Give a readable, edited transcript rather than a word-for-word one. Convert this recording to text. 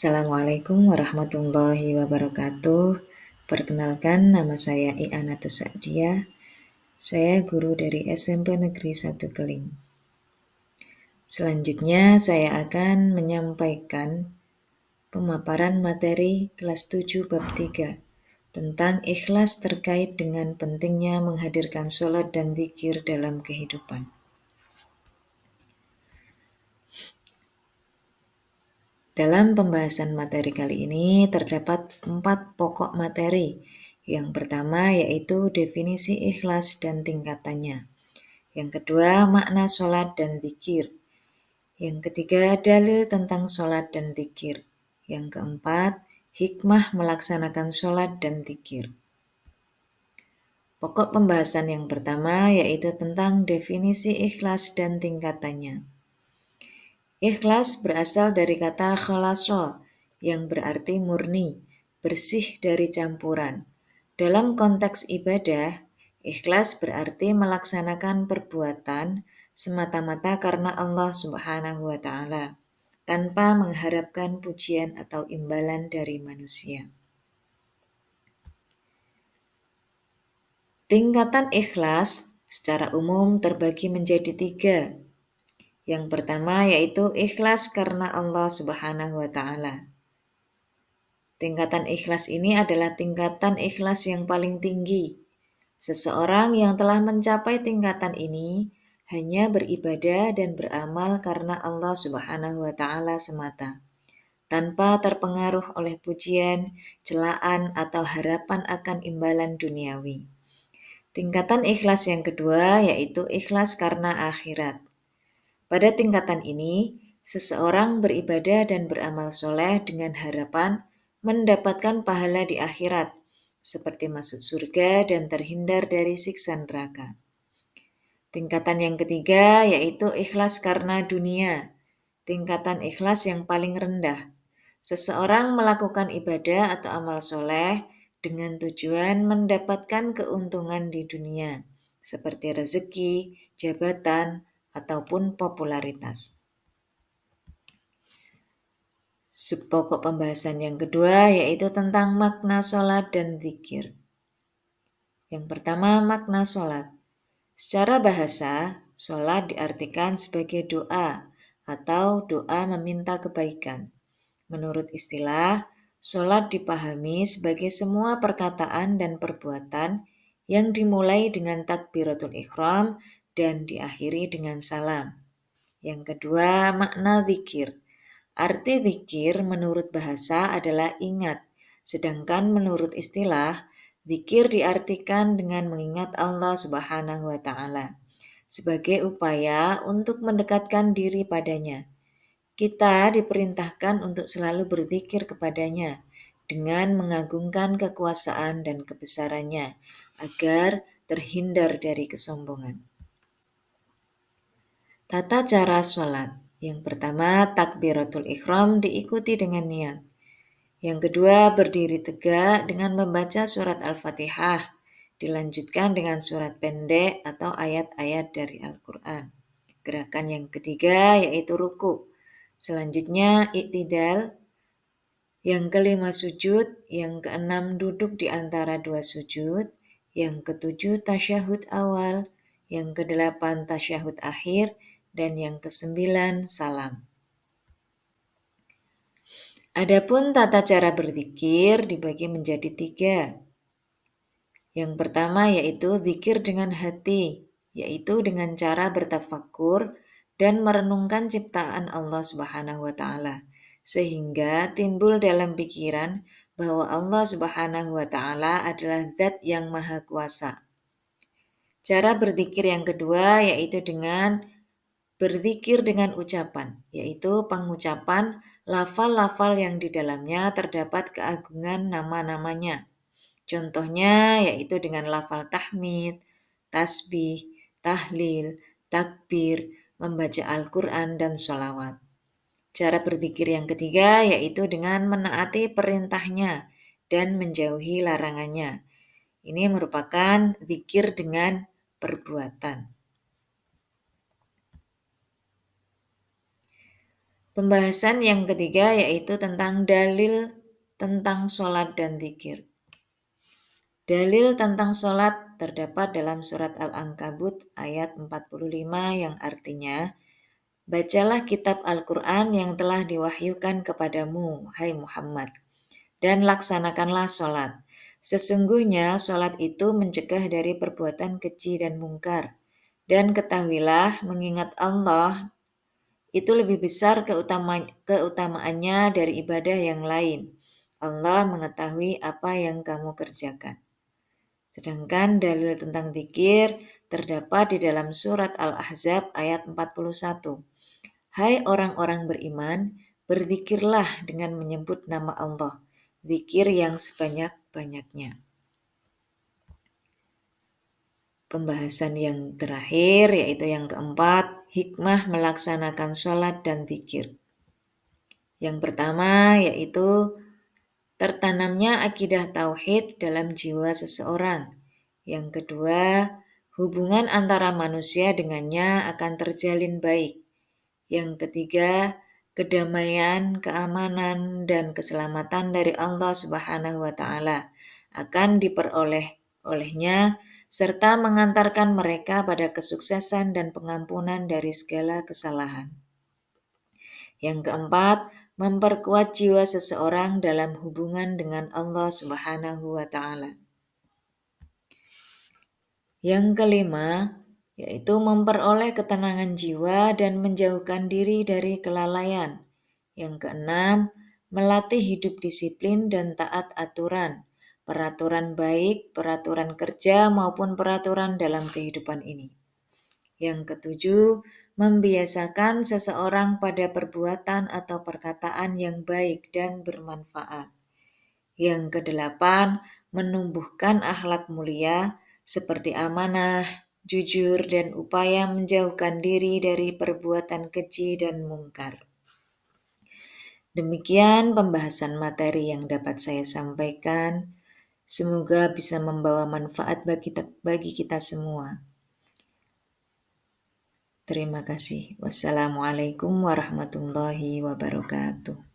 Assalamualaikum warahmatullahi wabarakatuh. Perkenalkan, nama saya I'anatus Sa'diyah. Saya guru dari SMP Negeri 1 Keling. Selanjutnya saya akan menyampaikan pemaparan materi kelas 7 bab 3 tentang ikhlas terkait dengan pentingnya menghadirkan sholat dan zikir dalam kehidupan. Dalam pembahasan materi kali ini terdapat 4 pokok materi. Yang pertama yaitu definisi ikhlas dan tingkatannya. Yang kedua, makna sholat dan zikir. Yang ketiga, dalil tentang sholat dan zikir. Yang keempat, hikmah melaksanakan sholat dan zikir. Pokok pembahasan yang pertama yaitu tentang definisi ikhlas dan tingkatannya. Ikhlas berasal dari kata khalasa yang berarti murni, bersih dari campuran. Dalam konteks ibadah, ikhlas berarti melaksanakan perbuatan semata-mata karena Allah Subhanahu wa Ta'ala, tanpa mengharapkan pujian atau imbalan dari manusia. Tingkatan ikhlas secara umum terbagi menjadi 3. Yang pertama yaitu ikhlas karena Allah Subhanahu wa Ta'ala. Tingkatan ikhlas ini adalah tingkatan ikhlas yang paling tinggi. Seseorang yang telah mencapai tingkatan ini hanya beribadah dan beramal karena Allah Subhanahu wa Ta'ala semata, tanpa terpengaruh oleh pujian, celaan, atau harapan akan imbalan duniawi. Tingkatan ikhlas yang kedua yaitu ikhlas karena akhirat. Pada tingkatan ini, seseorang beribadah dan beramal soleh dengan harapan mendapatkan pahala di akhirat, seperti masuk surga dan terhindar dari siksa neraka. Tingkatan yang ketiga yaitu ikhlas karena dunia. Tingkatan ikhlas yang paling rendah. Seseorang melakukan ibadah atau amal soleh dengan tujuan mendapatkan keuntungan di dunia, seperti rezeki, jabatan, ataupun popularitas. Subpokok pembahasan yang kedua yaitu tentang makna sholat dan zikir. Yang pertama, makna sholat. Secara bahasa, sholat diartikan sebagai doa atau doa meminta kebaikan. Menurut istilah, sholat dipahami sebagai semua perkataan dan perbuatan yang dimulai dengan takbiratul ihram dan diakhiri dengan salam. Yang kedua, makna zikir. Arti zikir menurut bahasa adalah ingat, sedangkan menurut istilah, zikir diartikan dengan mengingat Allah Subhanahu wa Ta'ala sebagai upaya untuk mendekatkan diri padanya. Kita diperintahkan untuk selalu berzikir kepadanya dengan mengagungkan kekuasaan dan kebesarannya agar terhindar dari kesombongan. Tata cara sholat. Yang pertama, takbiratul ihram diikuti dengan niat. Yang kedua, berdiri tegak dengan membaca surat Al-Fatihah, dilanjutkan dengan surat pendek atau ayat-ayat dari Al-Quran. Gerakan yang ketiga yaitu ruku. Selanjutnya iktidal. Yang kelima sujud. Yang keenam duduk di antara dua sujud. Yang ketujuh tasyahud awal. Yang kedelapan tasyahud akhir. Dan yang kesembilan salam. Adapun tata cara berzikir dibagi menjadi 3. Yang pertama yaitu zikir dengan hati, yaitu dengan cara bertafakur dan merenungkan ciptaan Allah Subhanahu wa Ta'ala, sehingga timbul dalam pikiran bahwa Allah Subhanahu wa Ta'ala adalah zat yang maha kuasa. Cara berzikir yang kedua yaitu dengan berzikir dengan ucapan, yaitu pengucapan lafal-lafal yang di dalamnya terdapat keagungan nama-namanya. Contohnya yaitu dengan lafal tahmid, tasbih, tahlil, takbir, membaca Al-Quran, dan sholawat. Cara berzikir yang ketiga yaitu dengan menaati perintahnya dan menjauhi larangannya. Ini merupakan zikir dengan perbuatan. Pembahasan yang ketiga yaitu tentang dalil tentang sholat dan zikir. Dalil tentang sholat terdapat dalam surat Al-Ankabut ayat 45 yang artinya, bacalah kitab Al-Quran yang telah diwahyukan kepadamu, hai Muhammad, dan laksanakanlah sholat. Sesungguhnya sholat itu mencegah dari perbuatan keji dan mungkar. Dan ketahuilah mengingat Allah itu lebih besar keutamaannya dari ibadah yang lain. Allah mengetahui apa yang kamu kerjakan. Sedangkan dalil tentang zikir terdapat di dalam surat Al-Ahzab ayat 41. Hai orang-orang beriman, berzikirlah dengan menyebut nama Allah, zikir yang sebanyak-banyaknya. Pembahasan yang terakhir yaitu yang keempat, hikmah melaksanakan sholat dan zikir. Yang pertama yaitu tertanamnya akidah tauhid dalam jiwa seseorang. Yang kedua, hubungan antara manusia dengannya akan terjalin baik. Yang ketiga, kedamaian, keamanan, dan keselamatan dari Allah Subhanahu wa Ta'ala akan diperoleh olehnya, serta mengantarkan mereka pada kesuksesan dan pengampunan dari segala kesalahan. Yang keempat, memperkuat jiwa seseorang dalam hubungan dengan Allah Subhanahu wa Ta'ala. Yang kelima, yaitu memperoleh ketenangan jiwa dan menjauhkan diri dari kelalaian. Yang keenam, melatih hidup disiplin dan taat aturan, peraturan baik, peraturan kerja maupun peraturan dalam kehidupan ini. Yang ketujuh, membiasakan seseorang pada perbuatan atau perkataan yang baik dan bermanfaat. Yang kedelapan, menumbuhkan akhlak mulia seperti amanah, jujur, dan upaya menjauhkan diri dari perbuatan keji dan mungkar. Demikian pembahasan materi yang dapat saya sampaikan. Semoga bisa membawa manfaat bagi kita semua. Terima kasih. Wassalamualaikum warahmatullahi wabarakatuh.